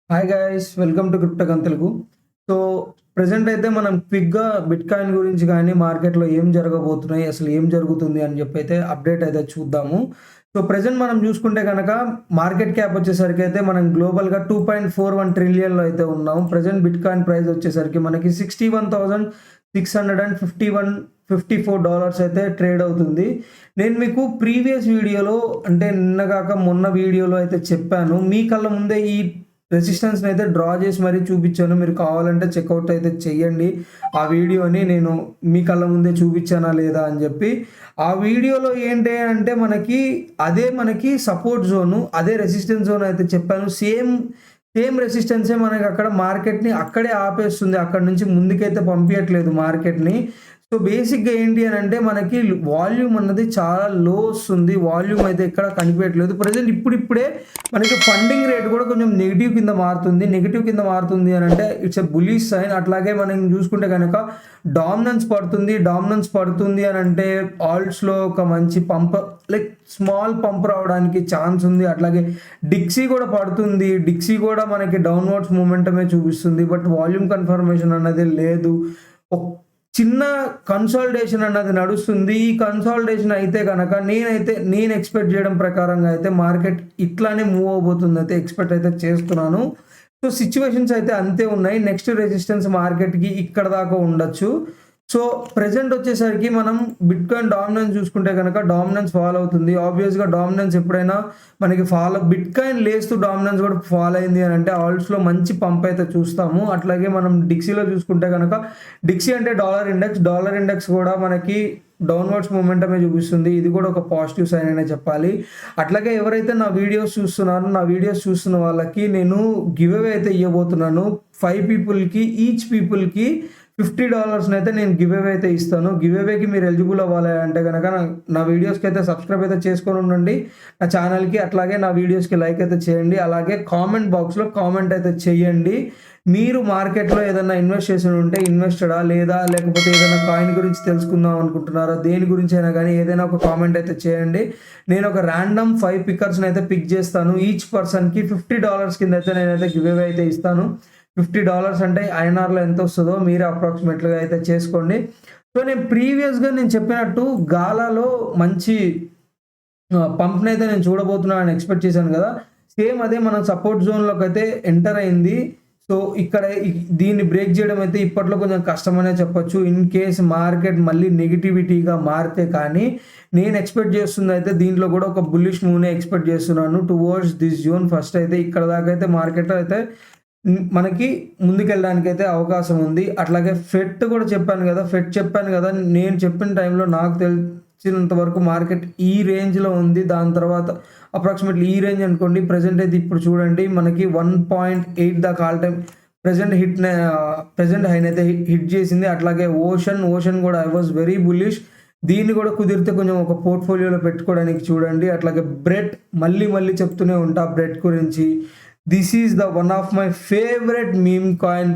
Hi guys, welcome to crypto gun Telugu. So present అయితే మనం క్విక్‌గా బిట్‌కాయిన్ గురించి గానీ, మార్కెట్‌లో ఏం జరగబోతున్నాయి, అసలు ఏం జరుగుతుంది అని చెప్పి అయితే అప్డేట్ అయితే చూద్దాము. సో ప్రెజెంట్ మనం చూసుకుంటే గనక మార్కెట్ క్యాప్ వచ్చేసరికి అయితే మనం గ్లోబల్‌గా 2.41 ట్రిలియన్‌లో అయితే ఉన్నాం. ప్రెజెంట్ బిట్‌కాయిన్ ప్రైస్ వచ్చేసరికి మనకి $61,654 అయితే ట్రేడ్ అవుతుంది. నేను మీకు ప్రీవియస్ వీడియోలో అంటే నిన్న కాక మొన్న వీడియోలో అయితే చెప్పాను. మీ కళ్ళ ముందే ఈ రెసిస్టెన్స్‌ని అయితే డ్రా చేసి మరీ చూపించాను. మీరు కావాలంటే చెక్‌ఔట్ అయితే చేయండి. ఆ వీడియోని నేను మీ కళ్ళ ముందే చూపించానా లేదా అని చెప్పి. ఆ వీడియోలో ఏంటి అంటే మనకి సపోర్ట్ జోను, అదే రెసిస్టెన్స్ జోన్ అయితే చెప్పాను. సేమ్ రెసిస్టెన్సే మనకి అక్కడ మార్కెట్‌ని అక్కడే ఆపేస్తుంది. అక్కడి నుంచి ముందుకైతే పంపియట్లేదు మార్కెట్‌ని. సో బేసిక్‌గా ఏంటి అనంటే మనకి వాల్యూమ్ అన్నది చాలా లో వస్తుంది. వాల్యూమ్ అయితే ఎక్కడ కనిపియట్లేదు. ప్రెజెంట్ ఇప్పుడిప్పుడే మనకి ఫండింగ్ రేట్ కూడా కొంచెం నెగెటివ్ కింద మారుతుంది. నెగెటివ్ కింద మారుతుంది అనంటే ఇట్స్ ఎ బుల్లిష్ సైన్. అట్లాగే మనం చూసుకుంటే గనక డామినెన్స్ పడుతుంది అనంటే ఆల్ట్స్‌లో ఒక మంచి స్మాల్ పంప్ రావడానికి ఛాన్స్ ఉంది. అట్లాగే డిక్సీ కూడా పడుతుంది. డిక్సీ కూడా మనకి డౌన్‌వర్డ్స్ మొమెంటమే చూపిస్తుంది. బట్ వాల్యూమ్ కన్ఫర్మేషన్ అన్నది లేదు. చిన్న కన్సాలిడేషన్ అన్నది నడుస్తుంది. ఈ కన్సాలిడేషన్ అయితే గనక నేను ఎక్స్‌పెక్ట్ చేయడం ప్రకారంగా అయితే మార్కెట్ ఇట్లానే మూవ్ అవబోతుందయితే ఎక్స్‌పెక్ట్ అయితే చేస్తున్నాను. సో సిట్యుయేషన్స్ అయితే అంతే ఉన్నాయి. నెక్స్ట్ రెసిస్టెన్స్ మార్కెట్‌కి ఇక్కడ దాకా ఉండొచ్చు. సో ప్రెజెంట్ వచ్చేసరికి మనం బిట్‌కాయిన్ డామినెన్స్ చూసుకుంటే గనక డామినెన్స్ ఫాలో అవుతుంది. ఆబ్వియస్‌గా డామినెన్స్ ఎప్పుడైనా మనకి బిట్‌కాయిన్ లేస్తూ డామినెన్స్ కూడా ఫాలో అయింది అనంటే ఆల్ట్స్‌లో మంచి పంప్ అయితే చూస్తాము. అట్లాగే మనం డిక్సీలో చూసుకుంటే గనక డిక్సీ అంటే డాలర్ ఇండెక్స్ కూడా మనకి డౌన్‌వర్డ్స్ మొమెంటమే చూపిస్తుంది. ఇది కూడా ఒక పాజిటివ్ సైన్ అనే చెప్పాలి. అట్లాగే ఎవరైతే నా వీడియోస్ చూస్తున్న వాళ్ళకి నేను గివ్ అవే అయితే ఇవ్వబోతున్నాను. 5 పీపుల్‌కి ఈచ్ పీపుల్‌కి $50 అయితే నేను గివ్ అవే అయితే ఇస్తాను. గివ్ అవేకి మీరు ఎలిజిబుల్ అవ్వాలి అంటే గనక నా వీడియోస్‌కి అయితే సబ్స్క్రైబ్ అయితే చేసుకొని ఉండండి నా ఛానల్‌కి. అట్లాగే నా వీడియోస్‌కి లైక్ అయితే చేయండి. అలాగే కామెంట్ బాక్స్‌లో కామెంట్ అయితే చేయండి. మీరు మార్కెట్‌లో ఏదైనా ఇన్వెస్ట్ చేసి ఉంటే ఇన్వెస్టెడా లేదా లేకపోతే ఏదైనా కాయిన్ గురించి తెలుసుకుందాం అనుకుంటున్నారా? దేని గురించి అయినా గానీ ఏదైనా ఒక కామెంట్ అయితే చేయండి. నేను ఒక ర్యాండమ్ 5 పిక్కర్స్‌ని అయితే పిక్ చేస్తాను. ఈచ్ పర్సన్‌కి $50 కింద అయితే నేనైతే గివ్ అవే అయితే ఇస్తాను. $50 అంటే ఐఎన్ఆర్‌లో ఎంత వస్తదో మీరే అప్రాక్సిమేట్‌గా అయితే చేసుకోండి. సో నేను ప్రీవియస్‌గా చెప్పినట్టు గాలాలో మంచి పంప్‌నైతే నేను చూడబోతున్నానని ఎక్స్‌పెక్ట్ చేశాను కదా! సేమ్ అదే మనం సపోర్ట్ జోన్‌లోకి అయితే ఎంటర్ అయింది. సో ఇక్కడ దీన్ని బ్రేక్ చేయడం అయితే ఇప్పట్లో కొంచెం కష్టమనే చెప్పొచ్చు. ఇన్ కేస్ మార్కెట్ మళ్ళీ నెగటివిటీగా మారితే కానీ నేను ఎక్స్‌పెక్ట్ చేస్తుందయితే దీంట్లో కూడా ఒక బుల్లిష్ మూవ్‌నే ఎక్స్‌పెక్ట్ చేస్తున్నాను టువర్డ్స్ దిస్ జోన్. ఫస్ట్ అయితే ఇక్కడ దాకా అయితే మార్కెట్‌లో అయితే మనకి ముందుకెళ్ళడానికైతే అవకాశం ఉంది. అట్లాగే ఫెడ్ కూడా చెప్పాను కదా! నేను చెప్పిన టైంలో నాకు తెలిసినంత వరకు మార్కెట్ ఈ రేంజ్‌లో ఉంది. దాని తర్వాత అప్రాక్సిమేట్‌లీ ఈ రేంజ్ అనుకోండి. ప్రెజెంట్ అయితే ఇప్పుడు చూడండి మనకి 1.8 దాకా ఆల్ టైమ్ ప్రెజెంట్ హైనైతే హిట్ చేసింది. అట్లాగే ఓషన్ కూడా ఐ వాస్ వెరీ బుల్లిష్. దీన్ని కూడా కుదిరితే కొంచెం ఒక పోర్ట్‌ఫోలియోలో పెట్టుకోవడానికి చూడండి. అట్లాగే బ్రెడ్ మళ్ళీ చెప్తూనే ఉంటా బ్రెడ్ గురించి. This is the one of my favourite meme coin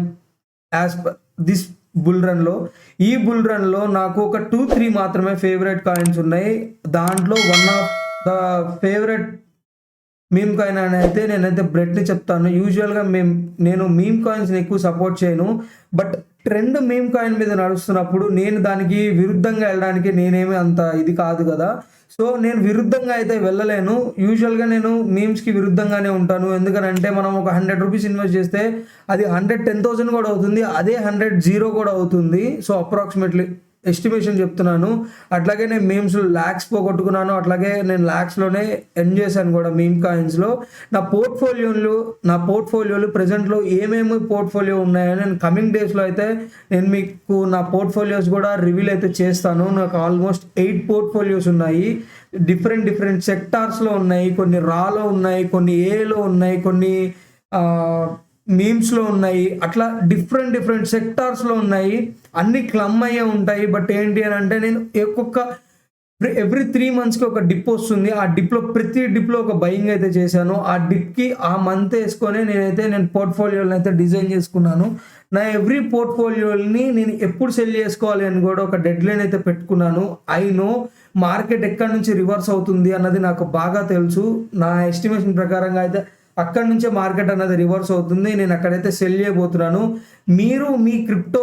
as per this bull రన్‌లో. ఈ బుల్ రన్‌లో నాకు ఒక 2, 3 మాత్రమే ఫేవరెట్ కాయిన్స్ ఉన్నాయి. దాంట్లో one of the favourite meme coin అని అయితే నేనైతే బ్రెడ్‌ని చెప్తాను. యూజువల్‌గా నేను మీమ్ కాయిన్స్‌ని ఎక్కువ సపోర్ట్ చేయను. బట్ ట్రెండ్ మీమ్ కాయిన్ మీద నడుస్తున్నప్పుడు నేను దానికి విరుద్ధంగా వెళ్ళడానికి నేనేమి అంత ఇది కాదు కదా! సో నేను విరుద్ధంగా అయితే వెళ్ళలేను. యూజువల్‌గా నేను మీమ్స్‌కి విరుద్ధంగానే ఉంటాను. ఎందుకనంటే మనం ఒక ₹100 ఇన్వెస్ట్ చేస్తే అది 10,000 కూడా అవుతుంది. అదే 100 జీరో కూడా అవుతుంది. సో అప్రాక్సిమేట్‌లీ ఎస్టిమేషన్ చెప్తున్నాను. అట్లాగే నేను మీమ్స్‌లో లాక్స్ పోగొట్టుకున్నాను. అట్లాగే నేను లాక్స్‌లోనే ఎర్న్ చేశాను కూడా మీమ్ కాయిన్స్‌లో. నా పోర్ట్‌ఫోలియోలు ప్రెజెంట్‌లో ఏమేమి పోర్ట్‌ఫోలియో ఉన్నాయని నేను కమింగ్ డేస్‌లో అయితే నేను మీకు నా పోర్ట్‌ఫోలియోస్ కూడా రివీల్ అయితే చేస్తాను. నాకు ఆల్మోస్ట్ 8 పోర్ట్‌ఫోలియోస్ ఉన్నాయి. డిఫరెంట్ సెక్టార్స్‌లో ఉన్నాయి. కొన్ని రాలో ఉన్నాయి. కొన్ని ఏలో ఉన్నాయి. కొన్ని మీమ్స్‌లో ఉన్నాయి. అట్లా డిఫరెంట్ సెక్టార్స్‌లో ఉన్నాయి. అన్నీ క్లమ్ అయ్యే ఉంటాయి. బట్ ఏంటి అనంటే నేను ఎవ్రీ 3 మంత్స్‌కి ఒక డిప్ వస్తుంది. ఆ ప్రతి డిప్‌లో ఒక బయింగ్ అయితే చేశాను. ఆ డిప్‌కి ఆ మంత్ యేసుకొని నేను పోర్ట్‌ఫోలియోలని అయితే డిజైన్ చేసుకున్నాను. నా ఎవ్రీ పోర్ట్‌ఫోలియోలని నేను ఎప్పుడు సెల్ చేసుకోవాలి అని కూడా ఒక డెడ్‌లైన్ అయితే పెట్టుకున్నాను. ఐ నో మార్కెట్ ఎక్కడి నుంచి రివర్స్ అవుతుంది అన్నది నాకు బాగా తెలుసు. నా ఎస్టిమేషన్ ప్రకారంగా అయితే అక్కడి నుంచే మార్కెట్ అనేది రివర్స్ అవుతుంది. నేను అక్కడైతే సెల్ చేయబోతున్నాను. మీరు మీ క్రిప్టో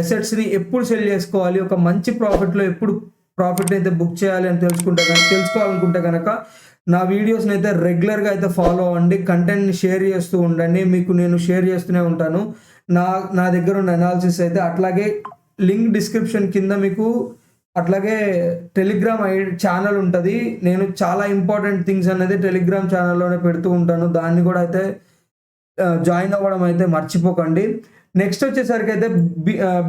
అసెట్స్‌ని ఎప్పుడు సెల్ చేసుకోవాలి, ఒక మంచి ప్రాఫిట్‌లో ఎప్పుడు ప్రాఫిట్‌ని అయితే బుక్ చేయాలి అని తెలుసుకోవాలనుకుంటే గనక నా వీడియోస్‌ని అయితే రెగ్యులర్‌గా అయితే ఫాలో అవ్వండి. కంటెంట్‌ని షేర్ చేస్తూ ఉండండి. మీకు నేను షేర్ చేస్తూనే ఉంటాను. నా నా దగ్గర ఉన్న అనాలిసిస్ అయితే. అట్లాగే లింక్ డిస్క్రిప్షన్ కింద మీకు అట్లాగే టెలిగ్రామ్ ఛానల్ ఉంటది. నేను చాలా ఇంపార్టెంట్ థింగ్స్ అనేది టెలిగ్రామ్ ఛానల్‌లోనే పెడుతూ ఉంటాను. దాన్ని కూడా అయితే జాయిన్ అవ్వడం అయితే మర్చిపోకండి. నెక్స్ట్ వచ్చేసరికి అయితే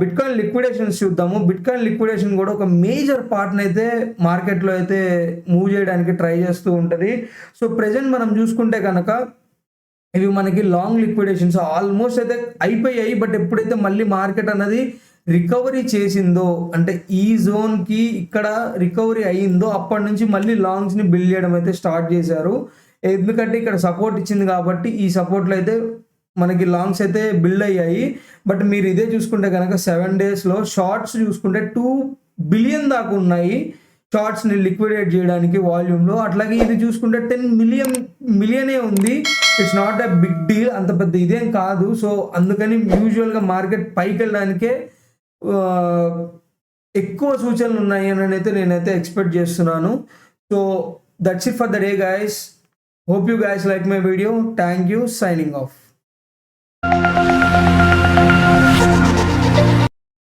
బిట్‌కాయిన్ లిక్విడేషన్స్ చూద్దాము. బిట్‌కాయిన్ లిక్విడేషన్ కూడా ఒక మేజర్ పార్ట్‌ని అయితే మార్కెట్‌లో అయితే మూవ్ చేయడానికి ట్రై చేస్తూ ఉంటది. సో, ప్రెజెంట్ మనం చూసుకుంటే గనక ఇవి మనకి లాంగ్ లిక్విడేషన్స్ ఆల్మోస్ట్ అయితే అయిపోయాయి. బట్ ఎప్పుడైతే మళ్ళీ మార్కెట్ అన్నది రికవరీ చేసిందో, అంటే ఈ జోన్‌కి ఇక్కడ రికవరీ అయిందో అప్పటి నుంచి మళ్ళీ లాంగ్స్‌ని బిల్డ్ చేయడం అయితే స్టార్ట్ చేశారు. ఎందుకంటే ఇక్కడ సపోర్ట్ ఇచ్చింది కాబట్టి ఈ సపోర్ట్‌లో అయితే మనకి లాంగ్స్ అయితే బిల్డ్ అయ్యాయి. బట్ మీరు ఇదే చూసుకుంటే గనక 7 డేస్‌లో షార్ట్స్ చూసుకుంటే 2 బిలియన్ దాకా ఉన్నాయి. షార్ట్స్‌ని లిక్విడేట్ చేయడానికి వాల్యూమ్‌లో. అట్లాగే ఇది చూసుకుంటే 10 మిలియనే ఉంది. It's not a big deal. అంత పెద్ద ఇదేం కాదు. సో, అందుకని యూజువల్‌గా మార్కెట్ పైకెళ్ళడానికే ఎక్కువ సూచనలు ఉన్నాయి అని అయితే నేనైతే ఎక్స్‌పెక్ట్ చేస్తున్నాను. So, that's it for the day guys. Hope you guys like my video. Thank you. Signing off.